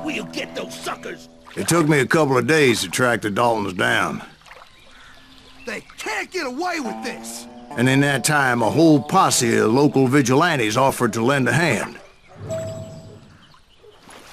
We'll get those suckers. It took me a couple of days to track the Daltons down. They can't get away with this! And in that time, a whole posse of local vigilantes offered to lend a hand.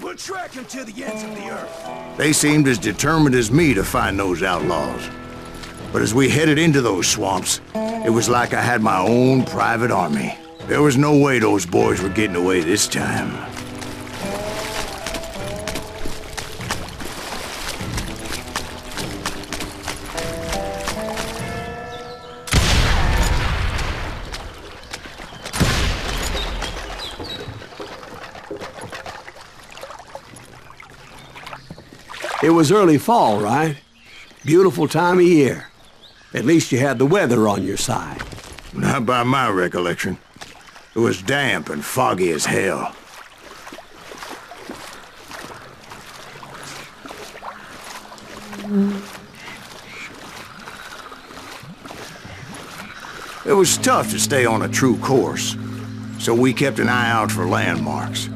We'll track them to the ends of the earth. They seemed as determined as me to find those outlaws. But as we headed into those swamps, it was like I had my own private army. There was no way those boys were getting away this time. It was early fall, right? Beautiful time of year. At least you had the weather on your side. Not by my recollection. It was damp and foggy as hell. It was tough to stay on a true course, so we kept an eye out for landmarks.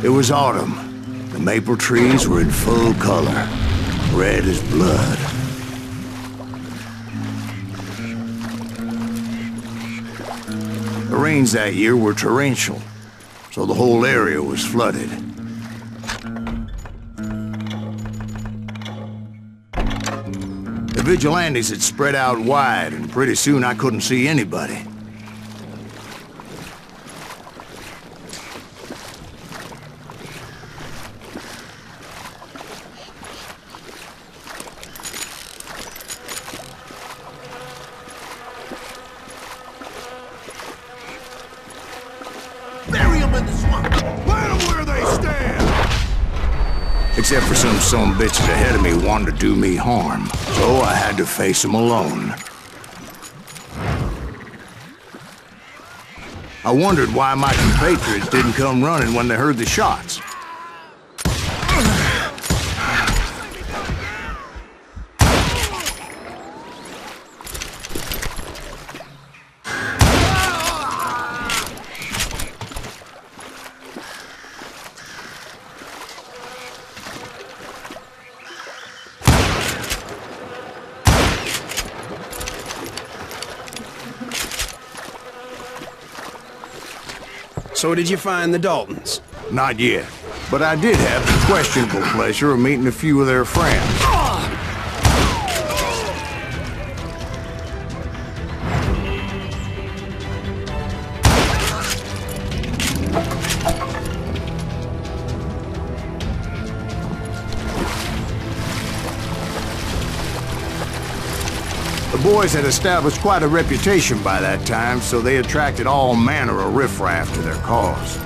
It was autumn. The maple trees were in full color, red as blood. The rains that year were torrential, so the whole area was flooded. The vigilantes had spread out wide, and pretty soon I couldn't see anybody. Except for some bitches ahead of me wanted to do me harm, so I had to face them alone. I wondered why my compatriots didn't come running when they heard the shots. So did you find the Daltons? Not yet, but I did have the questionable pleasure of meeting a few of their friends. The boys had established quite a reputation by that time, so they attracted all manner of riffraff to their cause.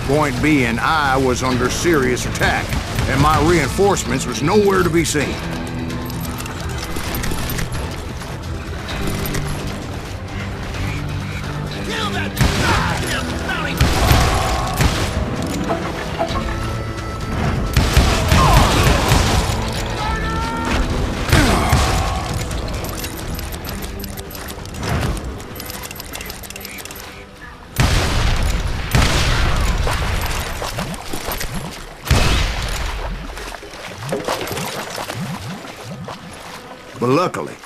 Point being, I was under serious attack, and my reinforcements was nowhere to be seen. But luckily,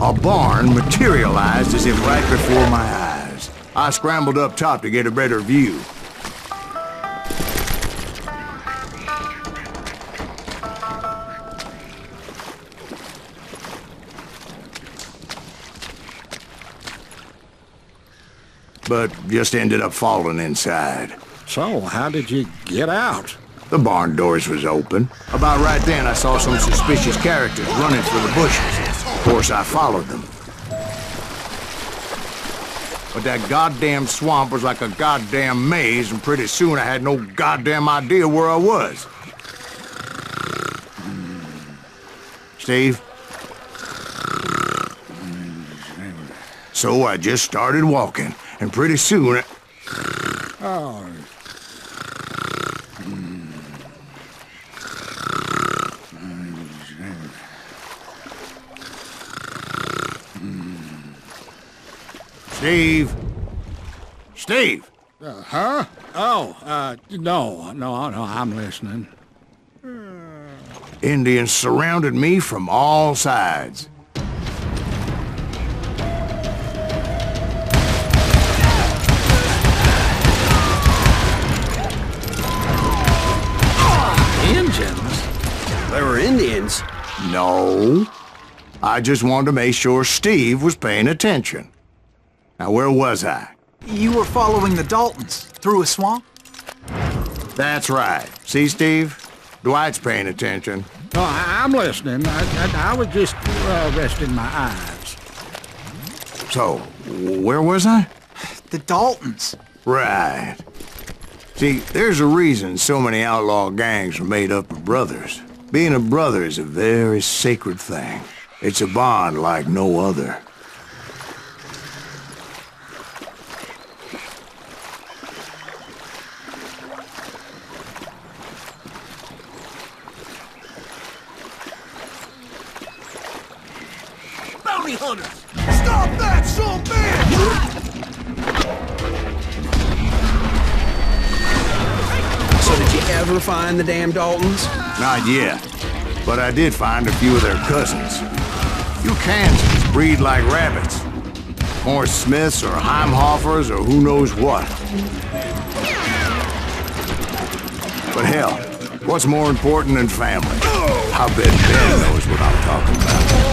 a barn materialized as if right before my eyes. I scrambled up top to get a better view. but just ended up falling inside. So, how did you get out? The barn doors was open. About right then, I saw some suspicious characters running through the bushes. Of course, I followed them. But that goddamn swamp was like a goddamn maze, and pretty soon I had no goddamn idea where I was. Steve? So I just started walking, and pretty soon... Oh. Steve? Steve? Huh? Oh, no, I'm listening. Indians surrounded me from all sides. Indians? They were Indians. No. I just wanted to make sure Steve was paying attention. Now, where was I? You were following the Daltons through a swamp? That's right. See, Steve? Dwight's paying attention. No, I'm listening. I was just resting my eyes. So, where was I? The Daltons. Right. See, there's a reason so many outlaw gangs are made up of brothers. Being a brother is a very sacred thing. It's a bond like no other. Bounty hunters! Stop that, son man! So did you ever find the damn Daltons? Not yet, but I did find a few of their cousins. You Kansans breed like rabbits. Or Smiths or Heimhoffers or who knows what. But hell, what's more important than family? I bet Ben knows what I'm talking about.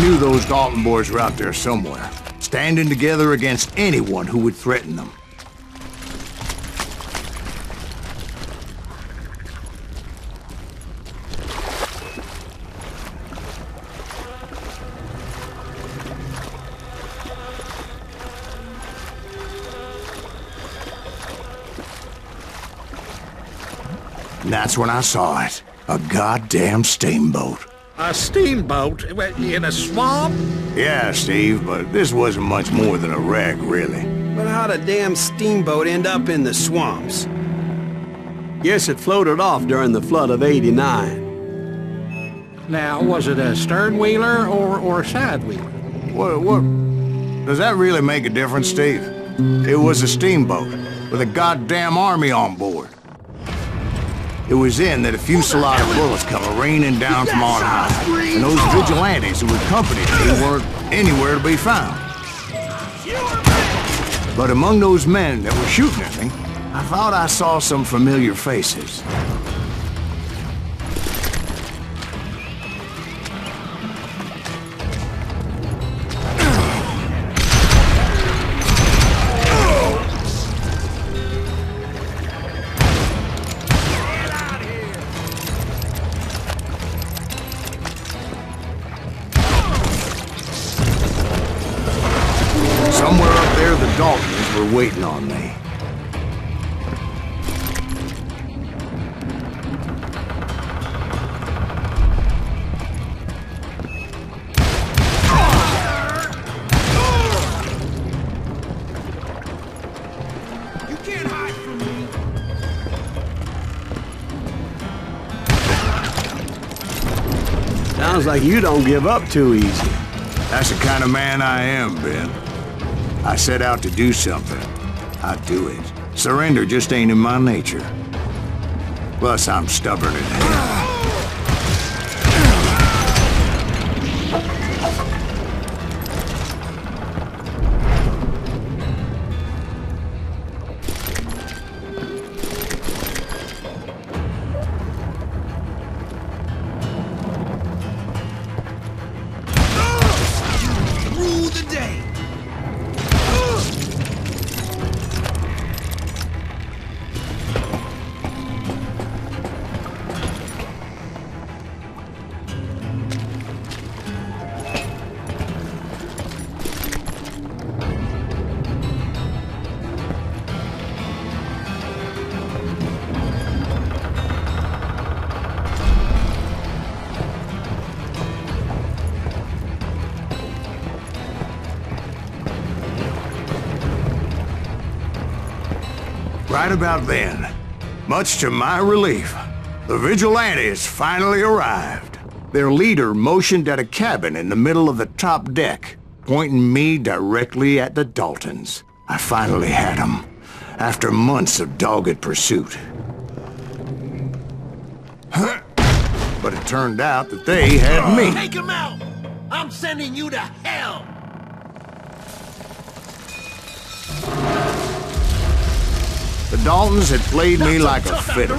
knew those Dalton boys were out there somewhere, standing together against anyone who would threaten them. And that's when I saw it. A goddamn steamboat. A steamboat in a swamp? Yeah, Steve, but this wasn't much more than a wreck, really. But how'd a damn steamboat end up in the swamps? Guess it floated off during the flood of '89. Now, was it a stern-wheeler or a side-wheeler? What? Does that really make a difference, Steve? It was a steamboat with a goddamn army on board. It was then that a fusillade of bullets come raining down from on high, and those vigilantes who accompanied me weren't anywhere to be found. But among those men that were shooting at me, I thought I saw some familiar faces. Somewhere up there, the Daltons were waiting on me. You can't hide from me. Sounds like you don't give up too easy. That's the kind of man I am, Ben. I set out to do something. I do it. Surrender just ain't in my nature. Plus, I'm stubborn as hell. Rule the day. Right about then, much to my relief, the vigilantes finally arrived. Their leader motioned at a cabin in the middle of the top deck, pointing me directly at the Daltons. I finally had them, after months of dogged pursuit. But it turned out that they had me. Take him out! I'm sending you to hell! The Daltons had played me like a fiddle.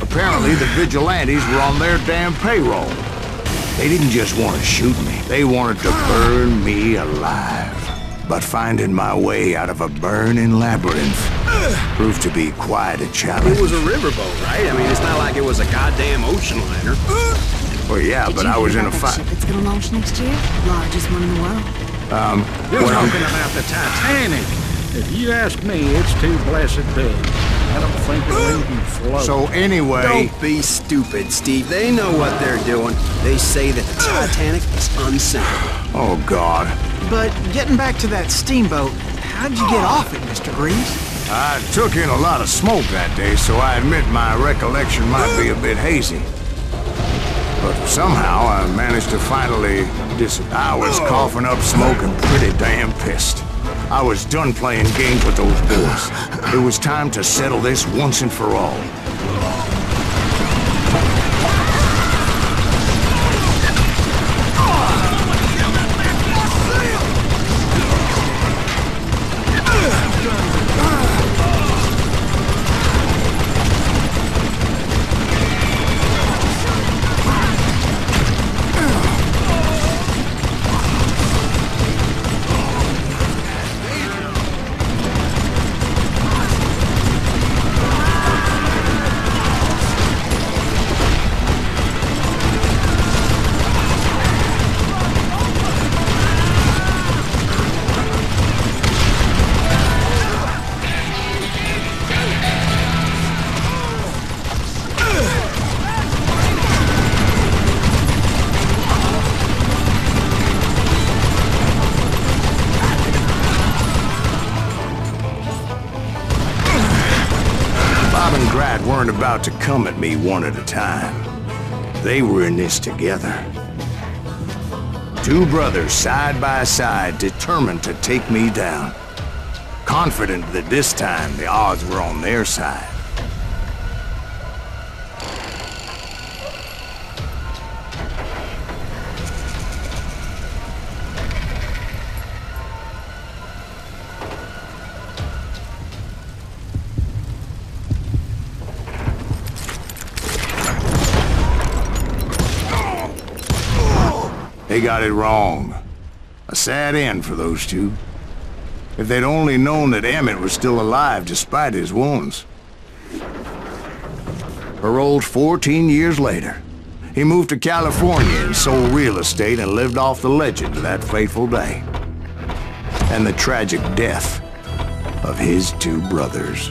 Apparently, the vigilantes were on their damn payroll. They didn't just want to shoot me. They wanted to burn me alive. But finding my way out of a burning labyrinth proved to be quite a challenge. It was a riverboat, right? I mean, it's not like it was a goddamn ocean liner. Well, yeah, but I was in a fight. It's gonna launch next year. Largest one in the world. You're talking about the Titanic. If you ask me, it's too blessed big. I don't think it'll even float. So anyway... Don't be stupid, Steve. They know what they're doing. They say that the Titanic is unsinkable. Oh, God. But getting back to that steamboat, how'd you get off it, Mr. Greaves? I took in a lot of smoke that day, so I admit my recollection might be a bit hazy. But somehow I managed to finally I was coughing up smoke and pretty damn pissed. I was done playing games with those boys. It was time to settle this once and for all. Pride weren't about to come at me one at a time. They were in this together. Two brothers side by side, determined to take me down. Confident that this time the odds were on their side. They got it wrong. A sad end for those two. If they'd only known that Emmett was still alive despite his wounds. Paroled 14 years later, he moved to California and sold real estate and lived off the legend of that fateful day. And the tragic death of his two brothers.